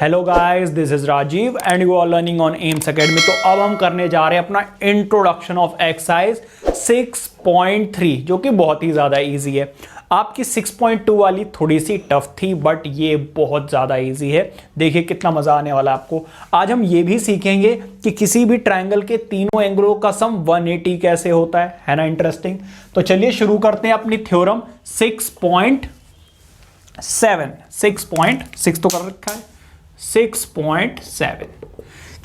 Hello guys, this is Rajiv and you are learning on AIMS Academy. तो अब हम करने जा रहे हैं अपना इंट्रोडक्शन ऑफ एक्सरसाइज 6.3 जो कि बहुत ही ज़्यादा इजी है। आपकी 6.2 वाली थोड़ी सी टफ थी बट ये बहुत ज़्यादा इजी है। देखिए कितना मज़ा आने वाला है आपको। आज हम ये भी सीखेंगे कि किसी भी ट्रायंगल के तीनों एंगलों का सम 180 कैसे होता है ना। इंटरेस्टिंग। तो चलिए शुरू करते हैं अपनी थ्योरम 6.7। 6.6 तो कर रखा है। 6.7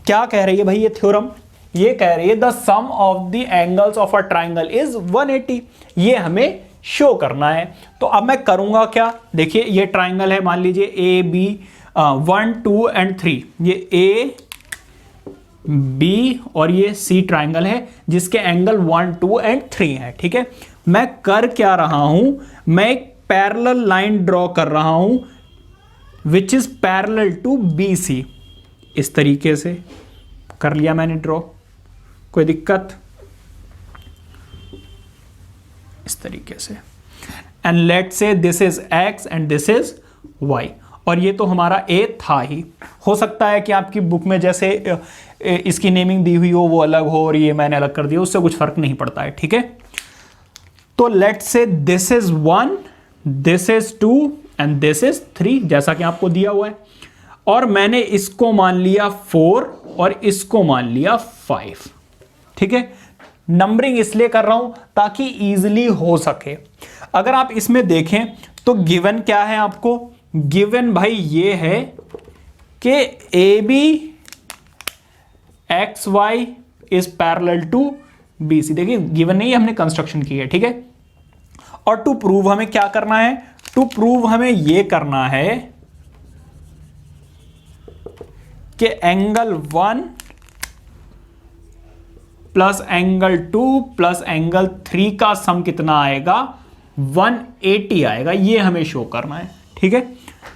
क्या कह रही है भाई ये थ्योरम? ये कह रही है the sum of the angles of a triangle is 180। ये हमें शो करना है। तो अब मैं करूंगा क्या, देखिए ये ट्राइंगल है, मान लीजिए ए बी 1 2 एंड 3। ये ए बी और ये सी ट्राइंगल है जिसके एंगल 1 2 एंड 3 है। ठीक है, मैं कर क्या रहा हूं, मैं एक पैरेलल लाइन ड्रॉ कर रहा हूं which is parallel to B C. इस तरीके से कर लिया मैंने ड्रॉ, कोई दिक्कत? इस तरीके से। And let say this is x and this is y. और ये तो हमारा ए था ही। हो सकता है कि आपकी बुक में जैसे इसकी नेमिंग दी हुई हो वो अलग हो और ये मैंने अलग कर दिया, उससे कुछ फर्क नहीं पड़ता है। ठीक है, तो late say this is 1, this is 2 and this is 3 जैसा कि आपको दिया हुआ है। और मैंने इसको मान लिया 4 और इसको मान लिया 5। ठीक है, नंबरिंग इसलिए कर रहा हूं ताकि इजीली हो सके। अगर आप इसमें देखें तो गिवन क्या है आपको? गिवन भाई ये है कि A B X Y is parallel to B C. देखिए गिवन नहीं, हमने कंस्ट्रक्शन की है। ठीक है, और टू प्रूव हमें क्या करना है? टू प्रूव हमें यह करना है कि angle 1 plus angle 2 plus angle 3 का सम कितना आएगा? 180 आएगा। यह हमें शो करना है। ठीक है,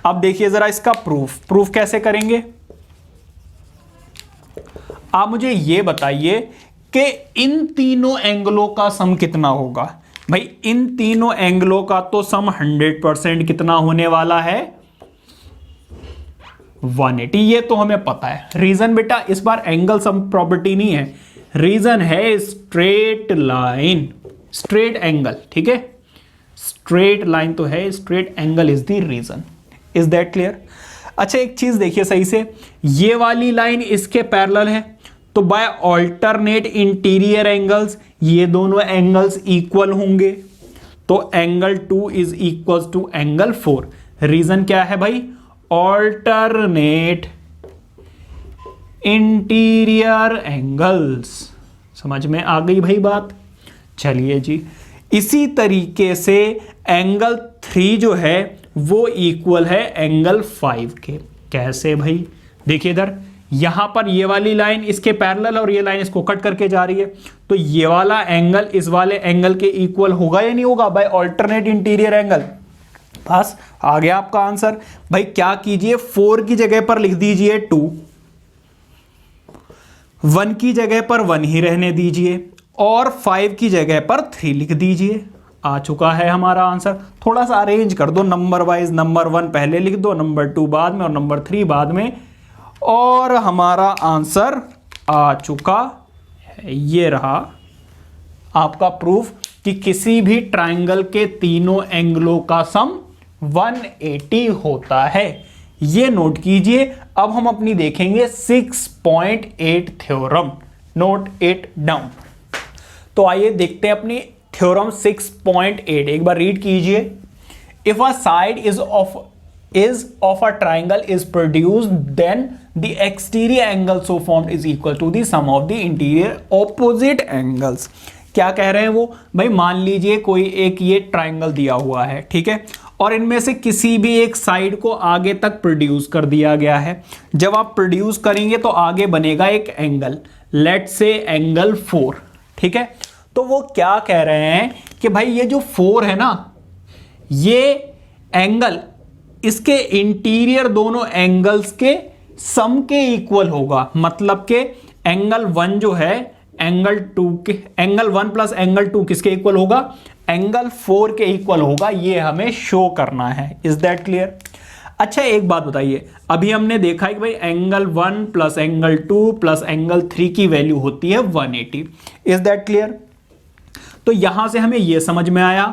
अब देखिए जरा इसका प्रूफ कैसे करेंगे। आप मुझे यह बताइए कि इन तीनों एंगलों का सम कितना होगा। भाई इन तीनों एंगलों का तो सम 100% कितना होने वाला है? 180। ये तो हमें पता है। रीजन बेटा इस बार एंगल सम प्रॉपर्टी नहीं है, रीजन है स्ट्रेट लाइन, स्ट्रेट एंगल। ठीक है, स्ट्रेट लाइन तो है, straight angle is the reason. Is that clear? अच्छा एक चीज देखिए सही से, ये वाली लाइन इसके पैरेलल है तो बाय ऑल्टरनेट इंटीरियर एंगल्स ये दोनों एंगल्स इक्वल होंगे। तो angle 2 is equal to angle 4। Reason क्या है भाई? Alternate interior angles. समझ में आ गई भाई बात? चलिए जी, इसी तरीके से एंगल 3 जो है वो इक्वल है एंगल 5 के। कैसे भाई? देखिए इधर यहां पर ये वाली लाइन इसके पैरेलल और ये लाइन इसको कट करके जा रही है, तो ये वाला एंगल इस वाले एंगल के इक्वल होगा या नहीं होगा? By alternate interior angle. बस आ गया आपका आंसर। भाई क्या कीजिए, 4 की जगह पर लिख दीजिए 2, 1 की जगह पर 1 ही रहने दीजिए और 5 की जगह पर 3 लिख दीजिए। आ चुका है हमारा आंसर। थोड़ा सा अरेंज कर दो नंबर वाइज, नंबर 1 पहले लिख दो, नंबर 2 बाद में और नंबर 3 बाद में, और हमारा आंसर आ चुका है। ये रहा आपका प्रूफ कि किसी भी ट्राइंगल के तीनों एंगलों का सम 180 होता है। ये नोट कीजिए। अब हम अपनी देखेंगे 6.8 थ्योरम। Note it down. तो आइए देखते हैं अपनी थ्योरम 6.8। एक बार रीड कीजिए। If a side is of a triangle is produced, then the exterior angle so formed is equal to the sum of the interior opposite angles। क्या कह रहे हैं वो? भाई मान लीजिए कोई एक ये ट्राइंगल दिया हुआ है, ठीक है, और इनमें से किसी भी एक साइड को आगे तक प्रोड्यूस कर दिया गया है। जब आप प्रोड्यूस करेंगे तो आगे बनेगा एक एंगल, लेट से एंगल 4। ठीक है, तो वो क्या कह रहे हैं कि भाई ये जो 4 है ना, ये एंगल इसके इंटीरियर दोनों एंगल्स के सम के इक्वल होगा। मतलब के एंगल 1 जो है एंगल 2 के, एंगल 1 प्लस एंगल 2 किसके इक्वल होगा? एंगल 4 के इक्वल होगा। ये हमें शो करना है। Is that clear? अच्छा एक बात बताइए, अभी हमने देखा है कि भाई angle 1 plus angle 2 plus angle 3 की वैल्यू होती है 180। Is that clear? तो यहां से हमें यह समझ में आया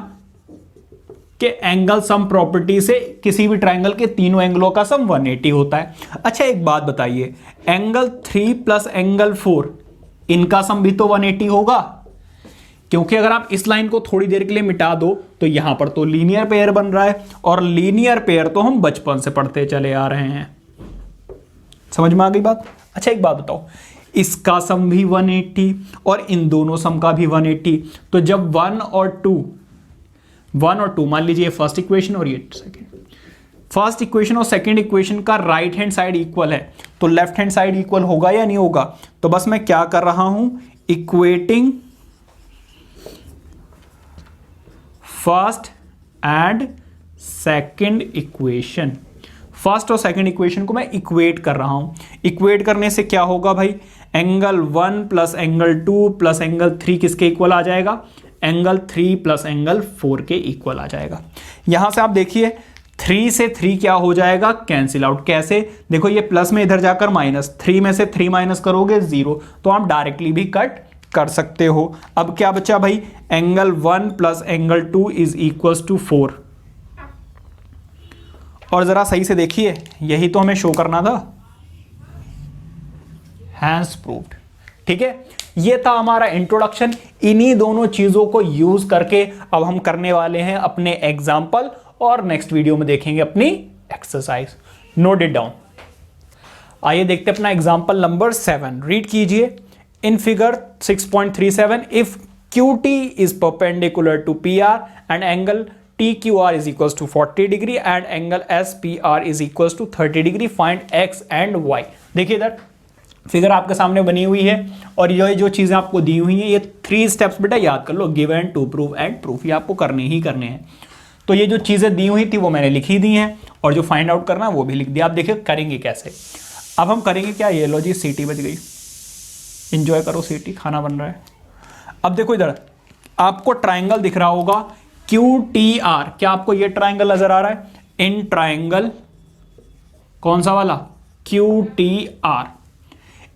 कि एंगल सम प्रॉपर्टी से किसी भी ट्राइंगल के तीनों एंगलों का सम 180 होता है। अच्छा एक बात बताइए, एंगल 3 प्लस एंगल 4 इनका सम भी तो 180 होगा, क्योंकि अगर आप इस लाइन को थोड़ी देर के लिए मिटा दो तो यहां पर तो लीनियर पेयर बन रहा है, और लीनियर पेयर तो हम बचपन से पढ़ते चले आ रहे हैं। समझ में आ गई बात? अच्छा एक बात बताओ, इसका सम भी 180 और इन दोनों सम का भी 180, तो जब 1 और 2 मान लीजिए फर्स्ट इक्वेशन और ये सेकेंड, फर्स्ट इक्वेशन और सेकेंड इक्वेशन का राइट हैंड साइड इक्वल है, तो लेफ्ट हैंड साइड इक्वल होगा या नहीं होगा? तो बस मैं क्या कर रहा हूं, equating first and second equation. First और सेकेंड इक्वेशन को मैं इक्वेट कर रहा हूं। इक्वेट करने से क्या होगा भाई, angle 1 plus angle 2 plus angle 3 किसके इक्वल आ जाएगा? एंगल 3 प्लस एंगल 4 के इक्वल आ जाएगा। यहां से आप देखिए 3 से 3 क्या हो जाएगा, कैंसिल आउट। कैसे? देखो ये प्लस में इधर जाकर माइनस, 3 में से 3 माइनस करोगे 0, तो आप डायरेक्टली भी कट कर सकते हो। अब क्या बचा भाई, angle 1 plus angle 2 is equals to 4। और जरा सही से देखिए, यही तो हमें शो करना था। Hence proved. ठीक है, ये था हमारा इंट्रोडक्शन। इन्हीं दोनों चीजों को यूज करके अब हम करने वाले हैं अपने एग्जाम्पल, और नेक्स्ट वीडियो में देखेंगे अपनी एक्सरसाइज। Note it down. आइए देखते हैं अपना एग्जाम्पल नंबर 7। रीड कीजिए। In figure 6.37 if QT is perpendicular to PR and angle TQR is equals to 40 degree and angle SPR is equals to 30 degree, find X and Y। देखिए इधर figure आपके सामने बनी हुई है, और ये जो चीजें आपको दी हुई हैं, ये 3 स्टेप्स बेटा याद कर लो, give and to prove and proof, ये आपको करने ही करने हैं। तो ये जो चीजें दी हुई थी वो मैंने लिखी दी हैं, और जो फाइंड आउट करना है वो भी लिख दिया। आप देखिए करेंगे कैसे। अब हम करेंगे क्या, ये लो जी सीटी बज गई, इंजॉय करो सीटी, खाना बन रहा है। अब देखो इधर आपको ट्राइंगल दिख रहा होगा QTR, क्या आपको ये ट्राइंगल नजर आ रहा है? इन ट्राइंगल कौन सा वाला, QTR।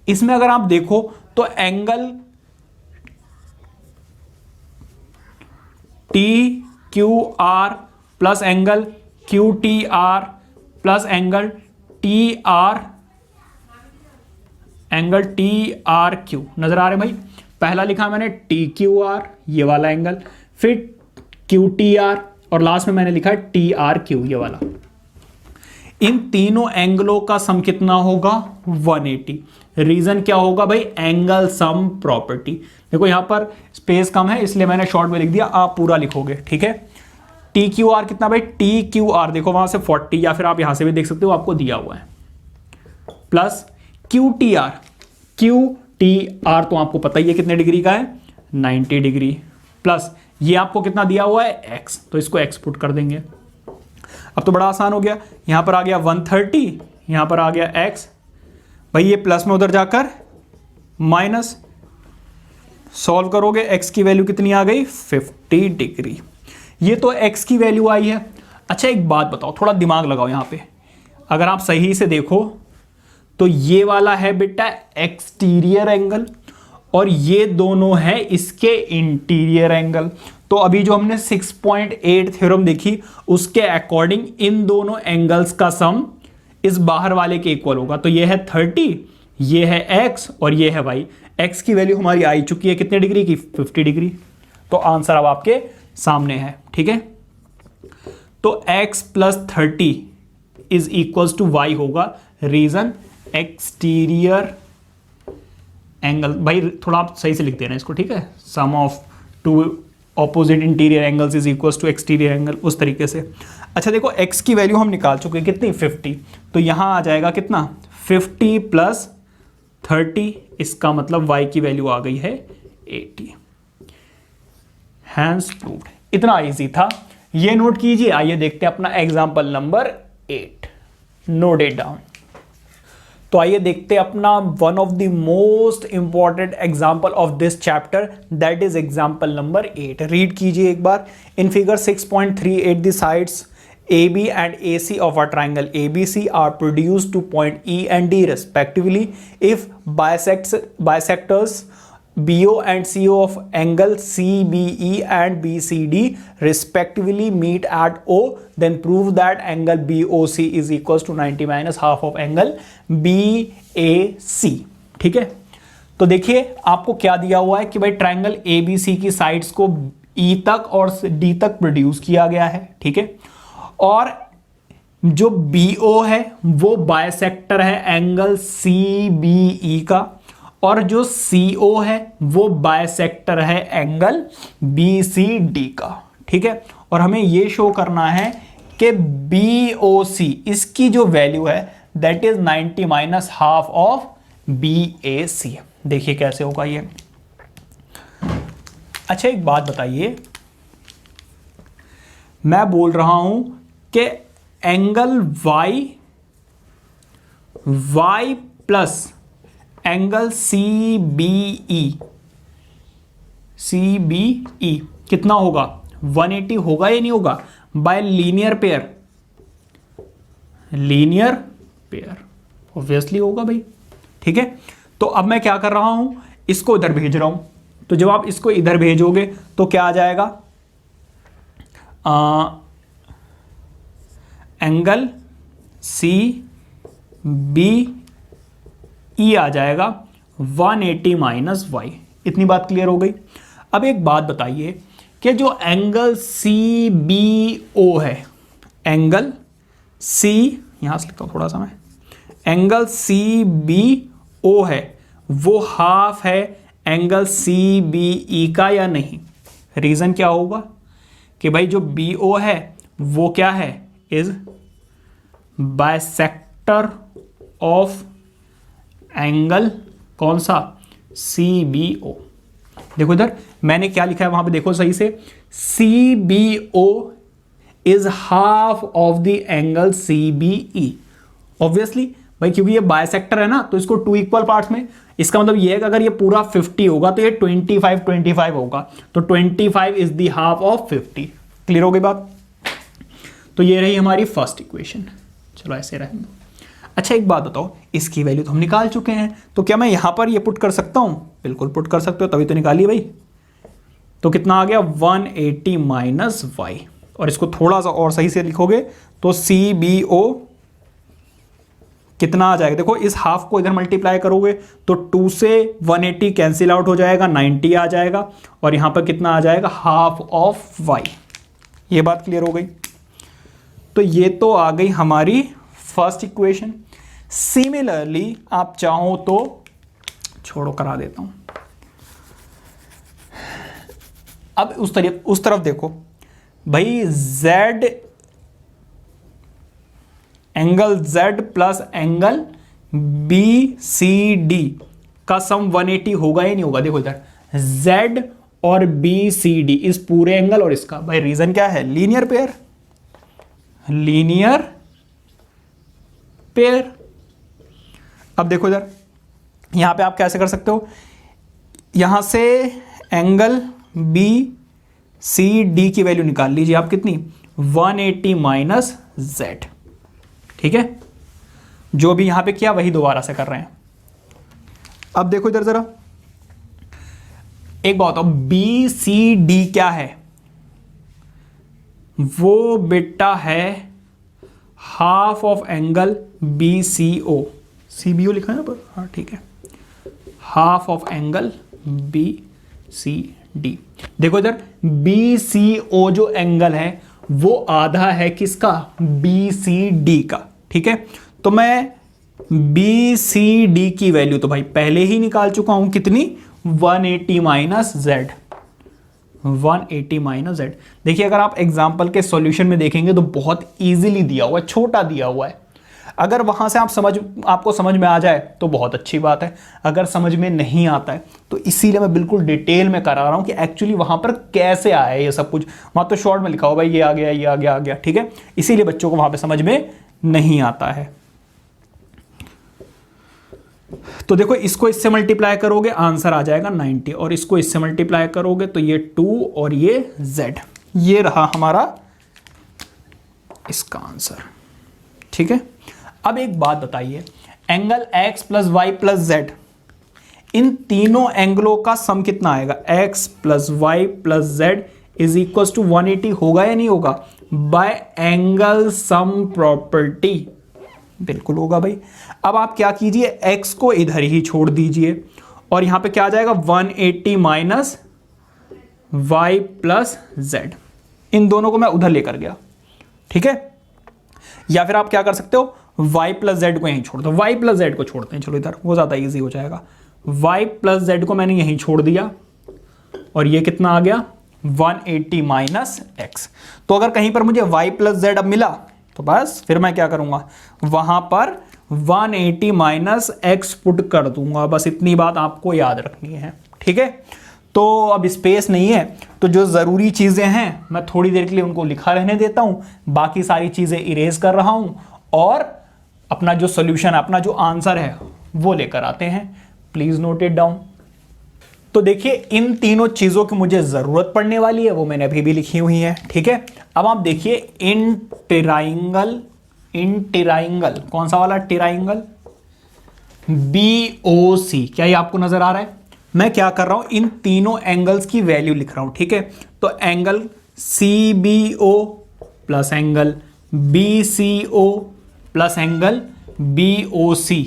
इसमें अगर आप देखो तो angle TQR plus angle QTR plus angle TRQ नजर आ रहे भाई। पहला लिखा मैंने TQR, ये वाला एंगल, फिर QTR, और लास्ट में मैंने लिखा TRQ, ये वाला। इन तीनों एंगलों का सम कितना होगा, 180। रीजन क्या होगा भाई, एंगल सम प्रॉपर्टी। देखो यहां पर स्पेस कम है इसलिए मैंने शॉर्ट में लिख दिया, आप पूरा लिखोगे। ठीक है, TQR कितना भाई, TQR देखो वहां से 40, या फिर आप यहां से भी देख सकते हो, आपको दिया हुआ है, प्लस QTR तो आपको पता ही है कितने डिग्री का है, 90 डिग्री, प्लस ये आपको कितना दिया हुआ है, x, तो इसको x पुट कर देंगे। अब तो बड़ा आसान हो गया, यहां पर आ गया 130, यहां पर आ गया x, भाई ये प्लस में उधर जाकर माइनस, सॉल्व करोगे x की वैल्यू कितनी आ गई, 50 डिग्री। ये तो x की वैल्यू आई है। अच्छा एक बात बताओ, थोड़ा दिमाग लगाओ यहां पे, अगर आप सही से देखो तो ये वाला है बेटा एक्सटीरियर एंगल, और ये दोनों है इसके इंटीरियर एंगल। तो अभी जो हमने 6.8 थ्योरम देखी उसके अकॉर्डिंग इन दोनों एंगल्स का सम इस बाहर वाले के इक्वल होगा। तो ये है 30, ये है x और ये है y। x की वैल्यू हमारी आई चुकी है कितने डिग्री की, 50 डिग्री। तो आंसर अब आपके सामने है। ठीक है, तो x plus 30 is equals to y होगा। रीजन एक्सटीरियर एंगल, भाई थोड़ा आप सही से लिख देना इसको, ठीक है, sum of two opposite interior angles is equals to exterior angle, उस तरीके से। अच्छा देखो x की वैल्यू हम निकाल चुके हैं कितनी, 50, तो यहां आ जाएगा कितना, 50 प्लस 30, इसका मतलब y की वैल्यू आ गई है 80। Hence proved. इतना इजी था, ये नोट कीजिए। आइए देखते हैं अपना example number 8। Note it down. तो आइए देखते हैं अपना one of the most important example of this chapter, that is example number 8। Read कीजिए एक बार। In figure 6.38 the sides AB and AC of a triangle ABC are produced to point E and D respectively if bisectors BO and CO of angle CBE and BCD respectively meet at O, then prove that angle BOC is equals to 90 minus half of angle BAC। ठीक है, तो देखिए आपको क्या दिया हुआ है कि भाई ट्राइंगल ABC की साइड्स को E तक और D तक प्रोड्यूस किया गया है। ठीक है, और जो BO है वो बायसेक्टर है एंगल CBE का, और जो CO है वो बायसेक्टर है एंगल BCD का। ठीक है, और हमें ये शो करना है कि BOC इसकी जो वैल्यू है that is 90 minus half of BAC। देखिए कैसे होगा ये। अच्छा एक बात बताइए, मैं बोल रहा हूं कि angle y plus angle CBE कितना होगा, 180 होगा या नहीं होगा, बाय लीनियर पेयर ऑब्वियसली होगा भाई। ठीक है, तो अब मैं क्या कर रहा हूं, इसको इधर भेज रहा हूं, तो जब आप इसको इधर भेजोगे तो क्या आ जाएगा, एंगल CBE आ जाएगा 180 माइनस y। इतनी बात क्लियर हो गई। अब एक बात बताइए कि जो एंगल CBO है, एंगल C यहां से लिखता हूं थोड़ा सा मैं, एंगल CBO है वो हाफ है एंगल CBE का या नहीं। रीजन क्या होगा कि भाई जो BO है वो क्या है, इज बायसेक्टर ऑफ एंगल कौन सा, CBO। देखो इधर मैंने क्या लिखा है वहां पे देखो सही से, CBO is half of the angle CBE। Obviously भाई क्योंकि ये बायसेक्टर है ना, तो इसको 2 इक्वल पार्ट्स में, इसका मतलब ये है कि अगर ये पूरा 50 होगा तो ये 25 होगा, तो 25 is the half of 50। Clear हो गई बात। तो ये रही हमारी फर्स्ट इक्वेशन। चलो ऐसे रहेंगे। अच्छा एक बात बताओ, इसकी वैल्यू तो हम निकाल चुके हैं, तो क्या मैं यहां पर ये पुट कर सकता हूं, बिल्कुल पुट कर सकते हो, तभी तो निकालिए भाई। तो कितना आ गया 180 माइनस y, और इसको थोड़ा सा और सही से लिखोगे तो CBO कितना आ जाएगा, देखो इस हाफ को इधर मल्टीप्लाई करोगे तो 2 से 180 कैंसिल आउट हो जाएगा, 90 आ जाएगा, और यहां पर कितना आ जाएगा, हाफ ऑफ y। ये बात क्लियर हो गई। तो ये तो आ गई हमारी फर्स्ट इक्वेशन। सिमिलरली आप चाहो तो छोड़ो करा देता हूं, अब उस तरफ देखो भाई, Z angle Z plus angle BCD का सम 180 होगा या नहीं होगा। देखो इधर Z और BCD इस पूरे एंगल और इसका, भाई रीजन क्या है, लीनियर पेयर। अब देखो इधर यहां पे आप कैसे कर सकते हो, यहां से एंगल BCD की वैल्यू निकाल लीजिए आप, कितनी 180 माइनस Z। ठीक है, जो भी यहां पे किया वही दोबारा से कर रहे हैं। अब देखो इधर जरा एक बात, BCD क्या है, वो बेटा है हाफ ऑफ एंगल CBO लिखा है ना पर, हाँ ठीक है, हाफ ऑफ एंगल BCD। देखो इधर BCO जो एंगल है वो आधा है किसका, BCD का। ठीक है, तो मैं BCD की वैल्यू तो भाई पहले ही निकाल चुका हूं, कितनी 180 माइनस Z। 180 minus Z। देखिए अगर आप एग्जाम्पल के सॉल्यूशन में देखेंगे तो बहुत इजीली दिया हुआ है, छोटा दिया हुआ है। अगर वहां से आपको समझ में आ जाए तो बहुत अच्छी बात है, अगर समझ में नहीं आता है तो इसीलिए मैं बिल्कुल डिटेल में करा रहा हूं कि एक्चुअली वहां पर कैसे आया ये सब कुछ। वहां तो शॉर्ट में लिखा हो भाई ये आ गया, ये आ गया, आ गया। ठीक है, इसीलिए बच्चों को वहां पर समझ में नहीं आता है। तो देखो इसको इससे मल्टीप्लाई करोगे आंसर आ जाएगा 90, और इसको इससे मल्टीप्लाई करोगे तो ये 2 और ये Z। ये रहा हमारा इसका आंसर। ठीक है, अब एक बात बताइए, angle x plus Y plus Z, इन तीनों एंगलों का सम कितना आएगा? x plus Y plus Z is equal to 180 होगा या नहीं होगा? बाय एंगल सम प्रॉपर्टी, बिल्कुल होगा भाई। अब आप क्या कीजिए, x को इधर ही छोड़ दीजिए और यहां पे क्या आ जाएगा? 180 माइनस वाई प्लस जेड, इन दोनों को मैं उधर लेकर गया। ठीक है, या फिर आप क्या कर सकते हो, y प्लस जेड को यहीं छोड़ दो, y प्लस जेड को छोड़ते हैं, चलो इधर, वो ज्यादा इजी हो जाएगा। y प्लस जेड को मैंने यहीं छोड़ दिया और ये कितना आ गया? 180 माइनस एक्स। तो अगर कहीं पर मुझे y प्लस जेड अब मिला तो बस फिर मैं क्या करूंगा, वहां पर 180 माइनस एक्स पुट कर दूंगा। बस इतनी बात आपको याद रखनी है। ठीक है, तो अब स्पेस नहीं है तो जो ज़रूरी चीज़ें हैं मैं थोड़ी देर के लिए उनको लिखा रहने देता हूँ, बाकी सारी चीज़ें इरेज कर रहा हूँ और अपना जो सोल्यूशन, अपना जो आंसर है वो लेकर आते हैं। Please note it down. तो देखिए, इन तीनों चीज़ों की मुझे ज़रूरत पड़ने वाली है, वो मैंने अभी भी लिखी हुई है। ठीक है, अब आप देखिए, इन ट्राइंगल, कौन सा वाला ट्राइंगल? BOC, क्या ये आपको नज़र आ रहा है? मैं क्या कर रहा हूं, इन तीनों एंगल्स की वैल्यू लिख रहा हूं। ठीक है, तो angle CBO plus angle BCO plus angle BOC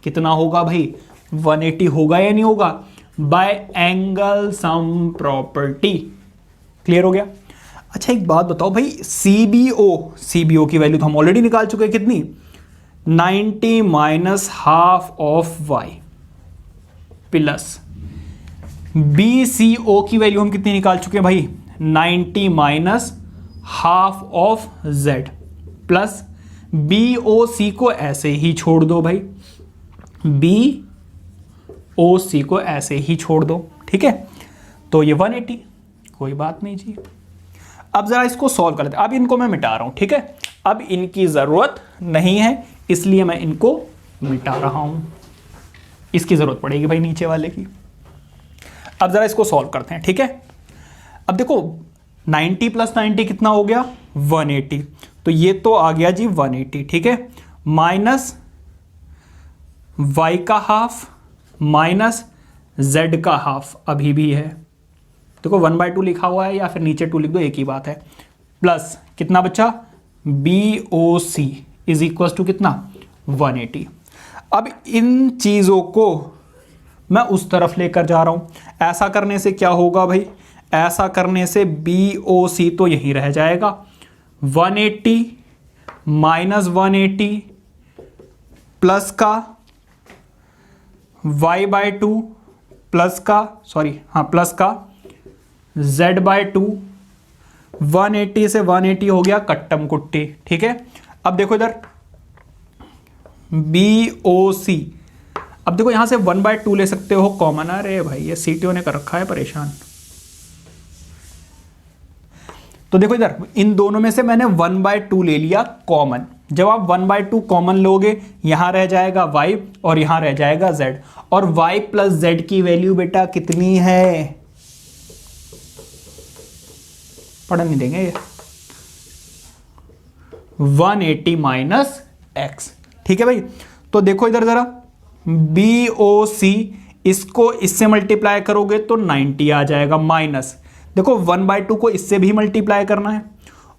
कितना होगा भाई? 180 होगा या नहीं होगा? Bye angle sum property. Clear हो गया? अच्छा एक बात बताओ भाई, CBO की वैल्यू तो हम ऑलरेडी निकाल चुके हैं, कितनी? 90 minus half of y plus BCO की वैल्यू हम कितनी निकाल चुके हैं भाई? 90 minus half of z plus BOC को ऐसे ही छोड़ दो भाई, BOC को ऐसे ही छोड़ दो। ठीक है, तो ये 180, कोई बात नहीं जी। अब जरा इसको सॉल्व कर लेते हैं। अब इनको मैं मिटा रहा हूं। ठीक है, अब इनकी जरूरत नहीं है इसलिए मैं इनको मिटा रहा हूं, इसकी जरूरत पड़ेगी भाई नीचे वाले की। अब जरा इसको सॉल्व करते हैं। ठीक है, अब देखो 90 प्लस 90 कितना हो गया? 180, तो ये तो आ गया जी 180। ठीक है, माइनस y का हाफ माइनस z का हाफ अभी भी है, देखो 1/2 लिखा हुआ है या फिर नीचे 2 लिख दो, एक ही बात है। प्लस कितना बचा? BOC इज इक्वल टू कितना? 180। अब इन चीज़ों को मैं उस तरफ लेकर जा रहा हूं। ऐसा करने से क्या होगा भाई? ऐसा करने से BOC तो यहीं रह जाएगा, 180 माइनस 180 प्लस का y/2 प्लस का, सॉरी हाँ प्लस का z/2, 180 से 180 हो गया कट्टम कुट्टी। ठीक है, अब देखो इधर BOC, अब देखो यहां से 1/2 ले सकते हो कॉमन। अरे भाई ये CTO ने कर रखा है परेशान। तो देखो इधर इन दोनों में से मैंने 1/2 ले लिया कॉमन। जब आप 1/2 कॉमन लोगे, यहां रह जाएगा y और यहां रह जाएगा z, और y प्लस z की वैल्यू बेटा कितनी है? पढ़ नहीं देंगे ये, 180 माइनस x। ठीक है भाई, तो देखो इधर जरा, BOC इसको इससे मल्टीप्लाई करोगे तो 90 आ जाएगा, माइनस देखो 1/2 को इससे भी मल्टीप्लाई करना है,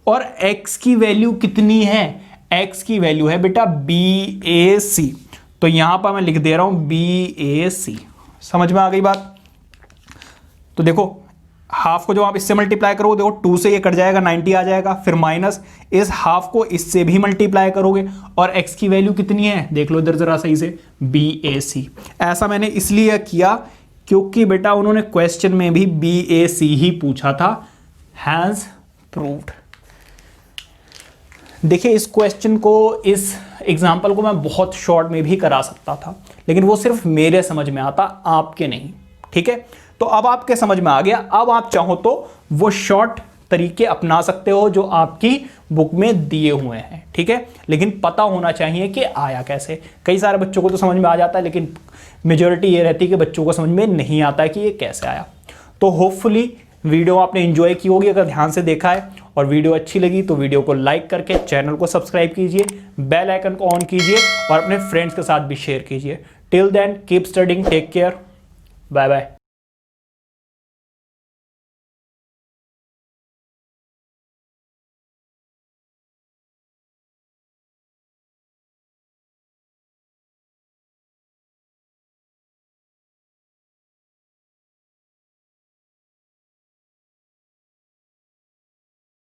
और x की वैल्यू कितनी है? x की वैल्यू है बेटा BAC, तो यहां पर मैं लिख दे रहा हूं BAC। समझ में आ गई बात? तो देखो हाफ को जो आप इससे मल्टीप्लाई करोगे, देखो 2 से ये कट जाएगा, 90 आ जाएगा, फिर माइनस इस हाफ को इससे भी मल्टीप्लाई करोगे, और x की वैल्यू कितनी है देख लो इधर जरा सही से, BAC। ऐसा मैंने इसलिए किया क्योंकि बेटा उन्होंने क्वेश्चन में भी BAC ही पूछा था, हैज प्रूव्ड। देखिए इस क्वेश्चन को, इस एग्जाम्पल को मैं बहुत शॉर्ट में भी करा सकता था, लेकिन वो सिर्फ मेरे समझ में आता, आपके नहीं। ठीक है, तो अब आपके समझ में आ गया। अब आप चाहो तो वो शॉर्ट तरीके अपना सकते हो जो आपकी बुक में दिए हुए हैं। ठीक है, लेकिन पता होना चाहिए कि आया कैसे। कई सारे बच्चों को तो समझ में आ जाता है, लेकिन मेजॉरिटी ये रहती है कि बच्चों को समझ में नहीं आता है कि ये कैसे आया। तो होपफुली वीडियो आपने एंजॉय की होगी अगर ध्यान से देखा है, और वीडियो अच्छी लगी तो वीडियो को लाइक करके चैनल को सब्सक्राइब कीजिए, बेल आइकन को ऑन कीजिए और अपने फ्रेंड्स के साथ भी शेयर कीजिए। Till then keep studying, take care, bye bye.